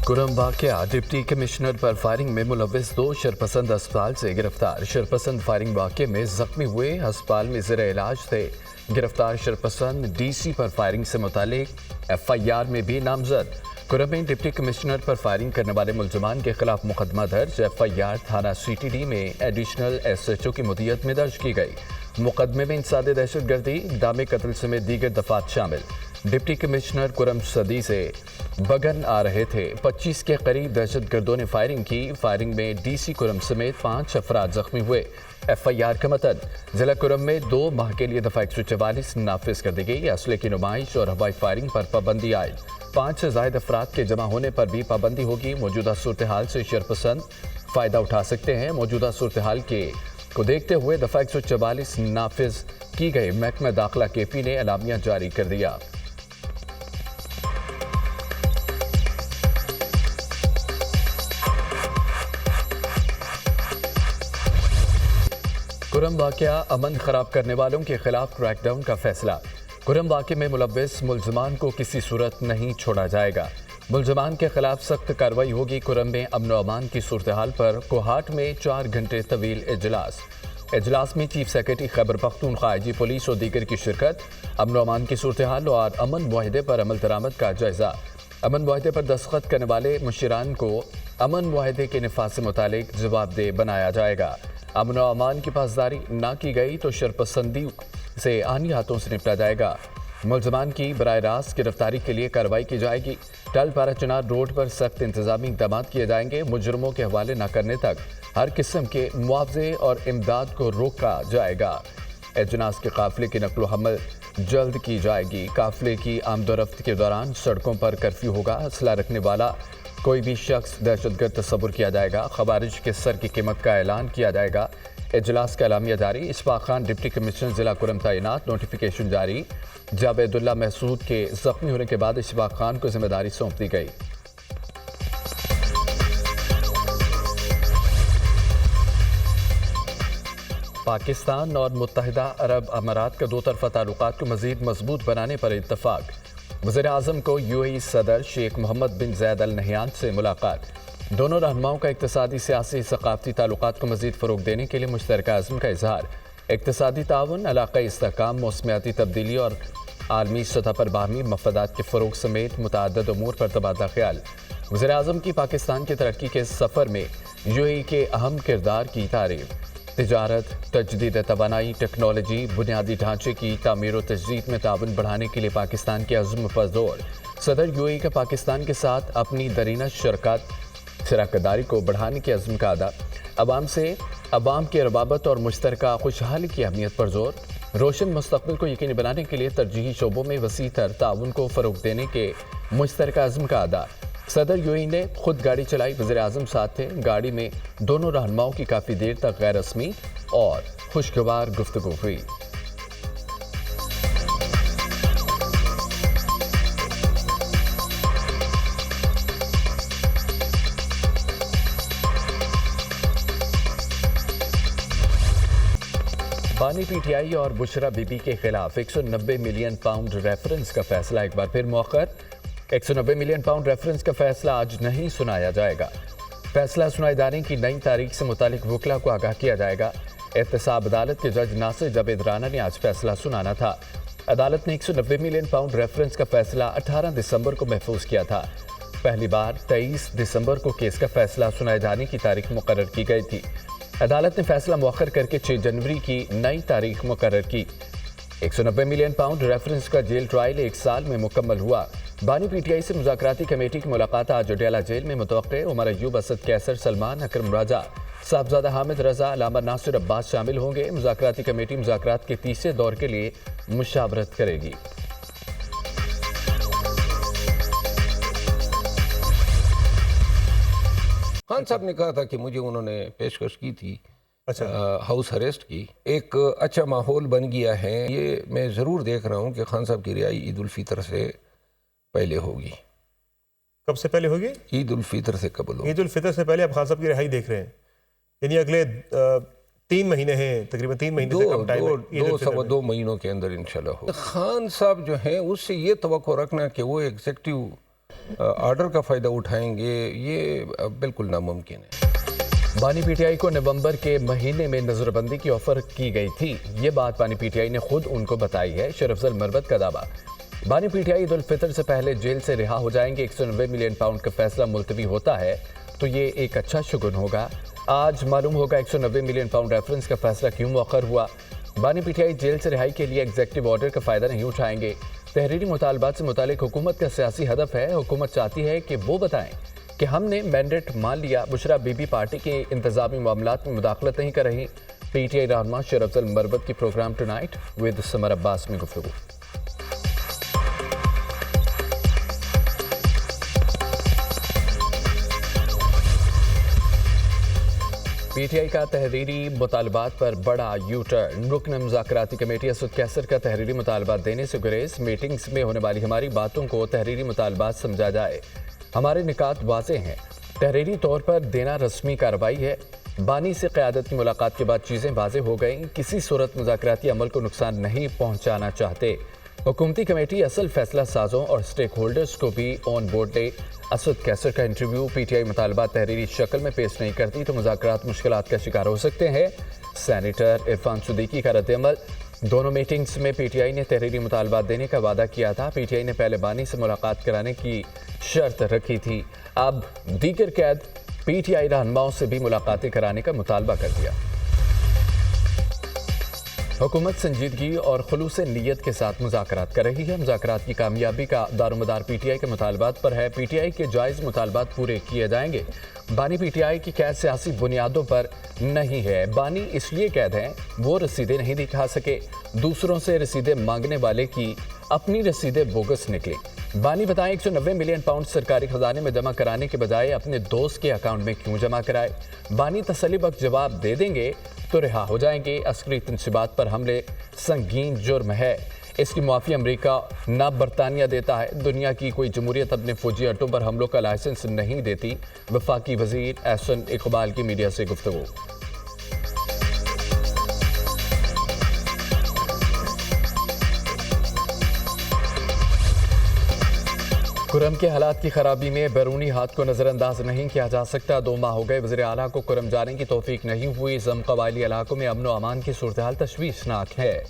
कुरम वाकया deputy commissioner पर firing में मुलविस 2 शरपसंद अस्पताल से गिरफ्तार। शरपसंद फायरिंग वाकये में जख्मी हुए अस्पताल में ज़ेर इलाज थे। गिरफ्तार शरपसंद डीसी पर फायरिंग से मुतालिक FIR में भी नामजद। कुरम में डिप्टी कमिश्नर पर फायरिंग करने वाले मुलजमान के खिलाफ मुकदमा दर्ज। FIR थाना CTD में एडिशनल SHO की मुदियत में दर्ज की गई। मुकदमे में इंसादे दहशतगर्दी, इक़दाम कत्ल समेत दीगर दफात शामिल। डिप्टी कमिश्नर कुरम सदी से बगन आ रहे थे। 25 के करीब दहशतगर्दों ने फायरिंग की। फायरिंग में DC कुरम समेत 5 अफराद जख्मी हुए। FIR का मतन जिला कुरम में 2 माह के लिए दफा 144 नाफिज कर दी गई। असले की नुमाइश और हवाई फायरिंग पर पाबंदी आयद। 5 से ज़ायद अफराद के जमा होने पर भी पाबंदी होगी। मौजूदा सूरत हाल से शरपसंद फ़ायदा उठा सकते हैं। मौजूदा सूरत हाल को देखते हुए दफा 144 नाफिज की गई। महकमा दाखिला KP ने एलामिया जारी कर दिया। कुरम वाकया अमन खराब करने वालों के खिलाफ क्रैकडाउन का फैसला। कुरम वाकये में मुलव्विस मुलजमान को किसी सूरत नहीं छोड़ा जाएगा। मुलजमान के खिलाफ सख्त कार्रवाई होगी। कुरम में अमन व अमान की सूरत हाल पर कोहाट में 4 घंटे तवील इजलास में chief secretary Khyber Pakhtunkhwa, IG police और दीगर की शिरकत। अमन व अमान की सूरत हाल और अमन मुआहदे पर अमल दरामद का जायजा। अमन मुआहदे पर दस्तखत करने वाले मुशीरान को अमन मुआहदे के निफाज से मुतालिक जवाबदेह बनाया जाएगा। अमन व अमान की पासदारी ना की गई तो शरपसंदी से आनी हाथों से निपटा जाएगा। मुलजमान की बराह रास्त गिरफ्तारी के लिए कार्रवाई की जाएगी। टल पारा चिनार रोड पर सख्त इंतजामी इक़दाम किए जाएंगे। मुजरमों के हवाले न करने तक हर किस्म के मुआवजे और इमदाद को रोका जाएगा। एजनास के काफिले की नकलो हमल जल्द की जाएगी। काफिले की आमदोरफ्त के दौरान सड़कों पर कर्फ्यू होगा। असला रखने वाला कोई भी शख्स दहशतगर्द तस्वुर किया जाएगा। खवारिज के सर की कीमत का ऐलान किया जाएगा। इजलास का एलामिया जारी। इशफाक खान डिप्टी कमिश्नर जिला कुरम तैनात। नोटिफिकेशन जारी। जावेदुल्ला महसूद के जख्मी होने के बाद इशफाक खान को जिम्मेदारी सौंप दी गई। पाकिस्तान और मुत्तहिदा अरब अमारात का 2 तरफ़ा ताल्लुकात को मज़ीद मजबूत बनाने पर इत्तफाक। वज़ीर आज़म को UAE सदर शेख मोहम्मद बिन ज़ायद अल नहयान से मुलाकात। दोनों रहनुमाओं का इक़्तिसादी, सियासी, सक़ाफ़ती ताल्लुकात को मज़ीद फ़रोग़ देने के लिए मुश्तरका अज़्म का इज़हार। इक़्तिसादी ताउन, इलाक़ाई इस्तेहकाम, मौसमियाती तब्दीली और आलमी सतह पर बाहमी मफ़ादात के फ़रोग़ समेत मुतअद्दिद उमूर पर तबादला ख्याल। वज़ीर आज़म की पाकिस्तान की तरक्की के सफ़र में UAE के अहम किरदार की तारीफ़। तिजारत, तजदीद तवानाई, टेक्नोलॉजी, बुनियादी ढांचे की तामीर व तजदीद में ताउन बढ़ाने के लिए पाकिस्तान के अज़्म पर जोर। सदर UAE का पाकिस्तान के साथ अपनी दरीना शराकतदारी को बढ़ाने के अज़्म का अदा। अवाम से अवाम की रबाबत और मुश्तरका खुशहाली की अहमियत पर जोर। रोशन मुस्तक़बिल को यकीनी बनाने के लिए तरजीही शोबों में वसी तर ताउन को फ़रोग़ देने के मुश्तरका अज़्म का अदा। सदर UAE ने खुद गाड़ी चलाई। वज़ीर आज़म साथ थे। गाड़ी में दोनों रहनुमाओं की काफ़ी देर तक गैर रस्मी और खुशगवार गुफ्तगू हुई। बानी PTI और बुशरा बीबी के खिलाफ 190 मिलियन पाउंड रेफरेंस का फैसला एक बार फिर मौखर। 190 मिलियन पाउंड रेफरेंस का फैसला आज नहीं सुनाया जाएगा। फैसला सुनाए जाने की नई तारीख से मुतालिक वकला को आगाह किया जाएगा। एहतसाब अदालत के जज नासिर जावेद राना ने आज फैसला सुनाना था। अदालत ने 190 मिलियन पाउंड रेफरेंस का फैसला 18 दिसंबर को महफूज किया था। पहली बार 23 दिसंबर को केस का फैसला सुनाए जाने की तारीख मुकर्रर की गई थी। अदालत ने फैसला मुअख्खर करके 6 जनवरी की नई तारीख मुकर्रर की। 190 मिलियन पाउंड रेफरेंस का जेल ट्रायल 1 साल में मुकम्मल हुआ। बानी PTI से मुज़ाकराती कमेटी की मुलाकात आज अडयाला जेल में मुतवक्के। उमर अयूब, असद कैसर, सलमान, अकरम राजा, साहबजादा हामिद रजा, अलामा नासिर अब्बास शामिल होंगे। मुज़ाकराती कमेटी मुज़ाकरात के तीसरे दौर के लिए मुशावरत करेगी। खान साहब ने कहा था कि मुझे उन्होंने पेशकश की थी हाउस अरेस्ट की। एक अच्छा माहौल बन गया है। ये मैं ज़रूर देख रहा हूँ कि खान साहब की रिहाई ईद उल फितर से पहले होगी। कब से पहले होगी? ईद उल फितर से कबल होगी। ईद उल फितर से पहले आप खान साहब की रिहाई देख रहे हैं, यानी अगले 3 महीने हैं, तकरीबन 3 महीने से कम टाइम है। 2 महीनों के अंदर इंशाल्लाह हो। खान साहब जो हैं उससे ये तवक्को रखना कि वो एग्जीक्यूटिव ऑर्डर का फ़ायदा उठाएंगे, ये बिल्कुल नामुमकिन है। बानी पीटीआई को नवंबर के महीने में नजरबंदी की ऑफर की गई थी। ये बात बानी पीटीआई ने खुद उनको बताई है। शरफजल मरबत का दावा, बानी पीटीआई ईद उल फितर से पहले जेल से रिहा हो जाएंगे। 190 मिलियन पाउंड का फैसला मुलतवी होता है तो ये एक अच्छा शुगुन होगा। आज मालूम होगा 190 मिलियन पाउंड रेफरेंस का फैसला क्यों मौखर हुआ। बानी पीटीआई जेल से रिहाई के लिए एग्जेक्टिव ऑर्डर का फायदा नहीं उठाएंगे। तहरीरी मुतालबात से मुतालिक हुकूमत का सियासी हदफ है। हुकूमत चाहती है कि वो बताएं कि हमने मैंडेट मान लिया। बुशरा बीबी पार्टी के इंतजामी मामलात में मुदाखलत नहीं कर रही। पीटीआई रहनुमा शरफजल मरबत की program tonight with Samar Abbas में गुफ्तगू। पीटीआई का तहरीरी मुतालबात पर बड़ा यू टर्न। रुकन मुज़ाकराती कमेटी असद कैसर का तहरीरी मुतालबात देने से गुरेज। मीटिंग्स में होने वाली हमारी बातों को तहरीरी मुतालबात समझा जाए। हमारे निकात वाज़ेह हैं। तहरीरी तौर पर देना रस्मी कार्रवाई है। बानी से क़यादत की मुलाकात के बाद चीज़ें वाज़ेह हो गईं। किसी सूरत मुज़ाकराती अमल को नुकसान नहीं पहुँचाना चाहते। हुकूमती कमेटी असल फैसला साजों और स्टेक होल्डर्स को भी ऑन बोर्ड ले। असद कैसर का इंटरव्यू पीटीआई मुतालबात तहरीरी शक्ल में पेश नहीं करती तो मुज़ाकरात मुश्किलात का शिकार हो सकते हैं। सेनेटर इरफान सिद्दीकी का रद्द-ए-अमल। दोनों मीटिंग्स में पीटीआई ने तहरीरी मुतालबात देने का वादा किया था। पीटीआई ने पहले बानी से मुलाकात कराने की शर्त रखी थी। अब दीगर कैद पीटीआई रहनुमाओं से भी मुलाकातें कराने का मुतालबा कर दिया। हुकूमत संजीदगी और खुलूस नीयत के साथ मुज़ाकरात कर रही है। मुज़ाकरात की कामयाबी का दारोमदार पीटीआई के मुतालबात पर है। पीटीआई के जायज़ मुतालबात पूरे किए जाएंगे। बानी पीटीआई की कैद सियासी बुनियादों पर नहीं है। बानी इसलिए कैद हैं वो रसीदें नहीं दिखा सके। दूसरों से रसीदें मांगने वाले की अपनी रसीदें बोगस निकली। बानी बताएं 190 मिलियन पाउंड सरकारी खजाने में जमा कराने के बजाय अपने दोस्त के अकाउंट में क्यों जमा कराए। बानी तसल्लीबख्श जवाब दे देंगे तो रिहा हो जाएंगे। अस्करी तनसीबात पर हमले संगीन जुर्म है। इसकी मुआफ़ी अमेरिका न बरतानिया देता है। दुनिया की कोई जमहूरियत अपने फौजी अड्डों पर हमलों का लाइसेंस नहीं देती। वफाकी वजीर एहसन इकबाल की मीडिया से गुफ्तगू। कुरम के हालात की खराबी में बैरूनी हाथ को नजरअंदाज नहीं किया जा सकता। 2 माह हो गए वज़ीर आला को कुरम जाने की तौफीक नहीं हुई। जम कबायली इलाकों में अमन व अमान की सूरत हाल तशवीशनाक है।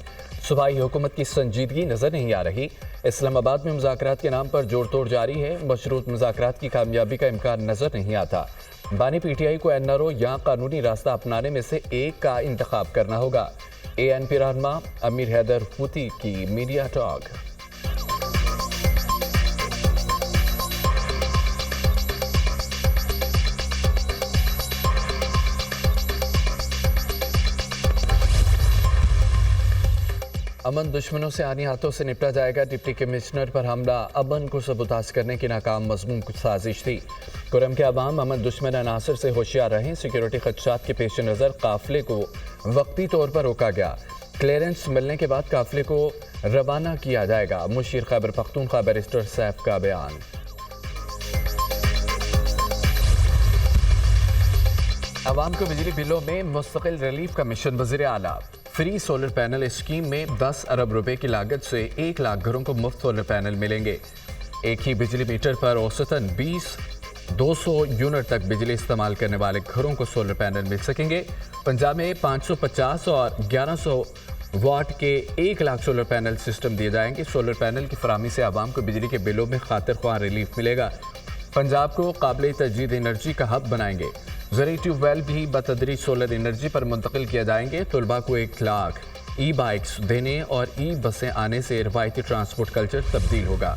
सूबाई हुकूमत की संजीदगी नजर नहीं आ रही। इस्लामाबाद में मुज़ाकरात के नाम पर जोड़ तोड़ जारी है। मशरूत मुज़ाकरात की कामयाबी का इम्कान नजर नहीं आता। बानी पीटीआई को एनआरओ या कानूनी रास्ता अपनाने में से एक का इंतखाब करना होगा। एएनपी रहनुमा अमीर हैदर हुती की मीडिया टॉक। अमन दुश्मनों से आनी हाथों से निपटा जाएगा। डिप्टी कमिश्नर पर हमला अमन को सबूताज करने की नाकाम मजमून साजिश थी। कुरम के अवाम अमन दुश्मन अनासर से होशियार रहें। सिक्योरिटी खदशात के पेश नज़र काफिले को वक्ती तौर पर रोका गया। क्लियरेंस मिलने के बाद काफिले को रवाना किया जाएगा। मुशीर खैबर पख्तूनख्वा बैरिस्टर सैफ का बयान। अवाम को बिजली बिलों में मुस्तकिल रिलीफ का मिशन। वज़ीर आला फ्री सोलर पैनल स्कीम में 10 अरब रुपए की लागत से 1 लाख घरों को मुफ्त सोलर पैनल मिलेंगे। एक ही बिजली मीटर पर औसतन 200 यूनिट तक बिजली इस्तेमाल करने वाले घरों को सोलर पैनल मिल सकेंगे। पंजाब में 550 और 1100 वाट के 1 लाख सोलर पैनल सिस्टम दिए जाएंगे। सोलर पैनल की फराहमी से आवाम को बिजली के बिलों में खातिर ख्वाह रिलीफ मिलेगा। पंजाब को काबिल तजदीद एनर्जी का हब बनाएंगे। ज़रूरी ट्यूबवेल भी बतदरीज सोलर एनर्जी पर मुंतकिल किए जाएंगे। तलबा को 1 लाख ई बाइक्स देने और ई बसें आने से रवायती ट्रांसपोर्ट कल्चर तब्दील होगा।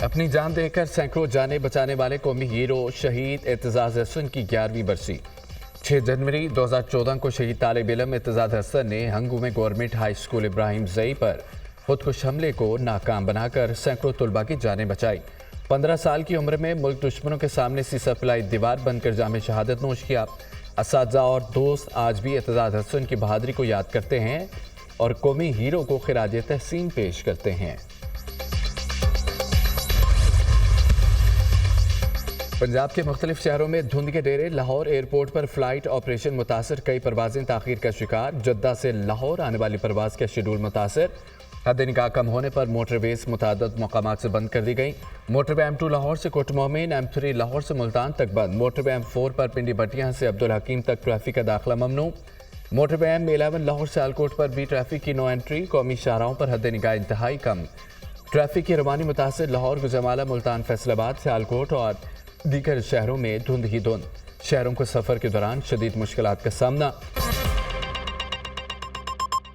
अपनी जान देकर सैकड़ों जाने बचाने वाले कौमी हीरो शहीद एतजाज हसन की 11वीं बरसी। 6 जनवरी 2014 को शहीद तालिब इल्म एतजाज हसन ने हंगू में गवर्नमेंट हाई स्कूल इब्राहिम जई पर खुदकुश हमले को नाकाम बनाकर सैकड़ों तलबा की जानें बचाई। 15 साल की उम्र में मुल्क दुश्मनों के सामने सीसा फलाई दीवार बनकर जामे शहादत नोश किया। असातिज़ा और दोस्त आज भी एतजाज हसन की बहादुरी को याद करते हैं और कौमी हीरो को खिराज तहसीन पेश करते हैं। पंजाब के मुख्तलिफ शहरों में धुंध के डेरे। लाहौर एयरपोर्ट पर फ्लाइट ऑपरेशन मुतासर, कई परवाजें ताखीर का शिकार। जद्दा से लाहौर आने वाली परवाज का शेड्यूल मुतासर। हद निगाह कम होने पर मोटरवेज मुतादद मकामात से बंद कर दी गई। मोटरवे M2 लाहौर से कोट मोमिन, M3 लाहौर से मुल्तान तक बंद। मोटरवे M4 पर पिंडी भटियां से अब्दुल हकीम तक ट्रैफिक का दाखिला ममनू। मोटरवे M11 लाहौर से आलकोट पर भी ट्रैफिक की नो एंट्री। कौमी शाहराहों पर हद निगाह इंतहाई कम। ट्रैफिक की रवानी मुतासिर लाहौर, गुजरावाला, मुल्तान, फैसलाबाद से आलकोट और दीगर शहरों में धुंध ही धुंध। शहरों को सफ़र के दौरान शदीद मुश्किलात का सामना।